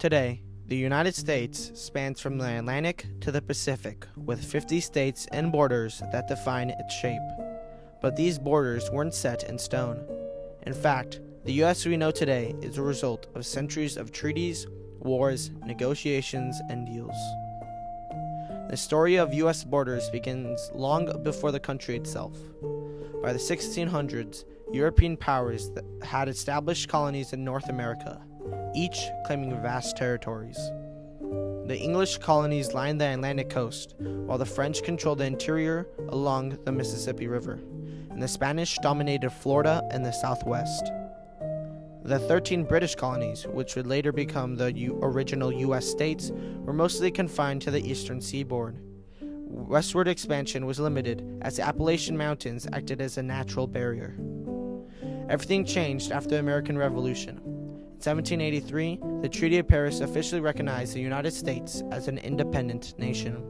Today, the United States spans from the Atlantic to the Pacific, with 50 states and borders that define its shape. But these borders weren't set in stone. In fact, the U.S. we know today is a result of centuries of treaties, wars, negotiations, and deals. The story of U.S. borders begins long before the country itself. By the 1600s, European powers had established colonies in North America, each claiming vast territories. The English colonies lined the Atlantic coast, while the French controlled the interior along the Mississippi River, and the Spanish dominated Florida and the Southwest. The 13 British colonies, which would later become the original U.S. states, were mostly confined to the eastern seaboard. Westward expansion was limited as the Appalachian Mountains acted as a natural barrier. Everything changed after the American Revolution. In 1783, the Treaty of Paris officially recognized the United States as an independent nation.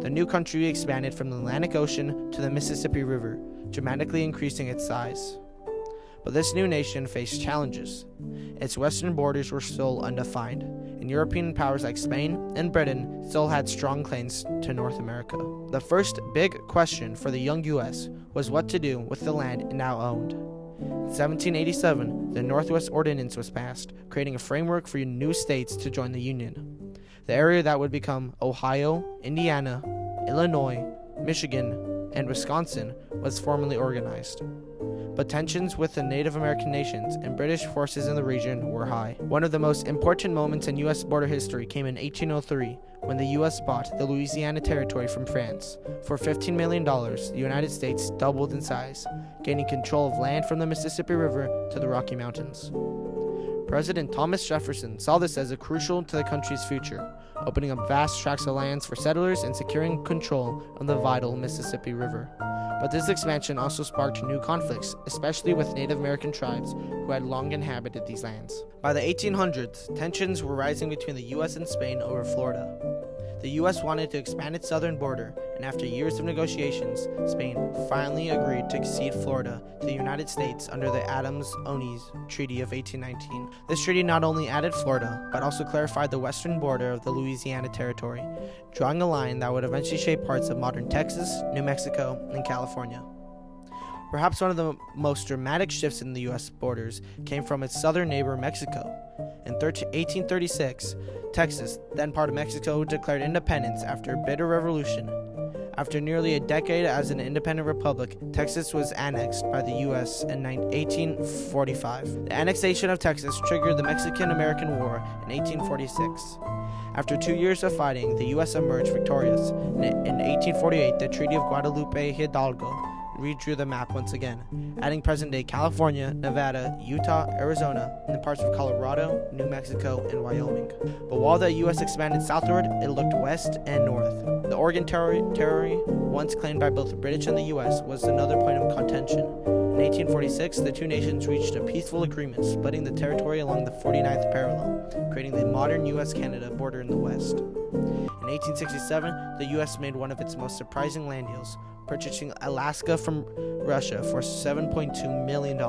The new country expanded from the Atlantic Ocean to the Mississippi River, dramatically increasing its size. But this new nation faced challenges. Its western borders were still undefined, and European powers like Spain and Britain still had strong claims to North America. The first big question for the young U.S. was what to do with the land it now owned. In 1787, the Northwest Ordinance was passed, creating a framework for new states to join the Union. The area that would become Ohio, Indiana, Illinois, Michigan, and Wisconsin was formally organized. But tensions with the Native American nations and British forces in the region were high. One of the most important moments in U.S. border history came in 1803, when the U.S. bought the Louisiana Territory from France. For $15 million, the United States doubled in size, gaining control of land from the Mississippi River to the Rocky Mountains. President Thomas Jefferson saw this as crucial to the country's future, opening up vast tracts of lands for settlers and securing control of the vital Mississippi River. But this expansion also sparked new conflicts, especially with Native American tribes who had long inhabited these lands. By the 1800s, tensions were rising between the U.S. and Spain over Florida. The U.S. wanted to expand its southern border, and after years of negotiations, Spain finally agreed to cede Florida to the United States under the Adams-Onis Treaty of 1819. This treaty not only added Florida, but also clarified the western border of the Louisiana Territory, drawing a line that would eventually shape parts of modern Texas, New Mexico, and California. Perhaps one of the most dramatic shifts in the U.S. borders came from its southern neighbor, Mexico. In 1836, Texas, then part of Mexico, declared independence after a bitter revolution. After nearly a decade as an independent republic, Texas was annexed by the U.S. in 1845. The annexation of Texas triggered the Mexican-American War in 1846. After 2 years of fighting, the U.S. emerged victorious. In 1848, the Treaty of Guadalupe Hidalgo redrew the map once again, adding present-day California, Nevada, Utah, Arizona, and parts of Colorado, New Mexico, and Wyoming. But while the U.S. expanded southward, it looked west and north. The Oregon Territory, once claimed by both the British and the U.S., was another point of contention. In 1846, the two nations reached a peaceful agreement, splitting the territory along the 49th parallel, creating the modern U.S.-Canada border in the west. In 1867, the U.S. made one of its most surprising land deals, purchasing Alaska from Russia for $7.2 million.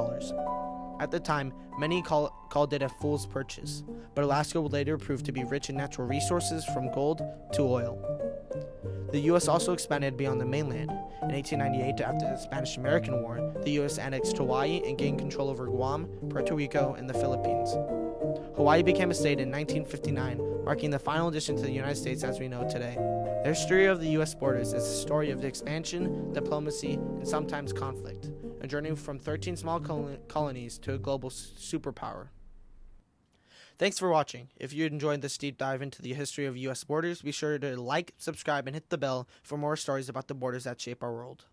At the time, many called it a fool's purchase, but Alaska would later prove to be rich in natural resources from gold to oil. The U.S. also expanded beyond the mainland. In 1898, after the Spanish-American War, the U.S. annexed Hawaii and gained control over Guam, Puerto Rico, and the Philippines. Hawaii became a state in 1959, marking the final addition to the United States as we know today. The history of the U.S. borders is a story of expansion, diplomacy, and sometimes conflict, a journey from 13 small colonies to a global superpower. Thanks for watching. If you enjoyed this deep dive into the history of U.S. borders, be sure to like, subscribe, and hit the bell for more stories about the borders that shape our world.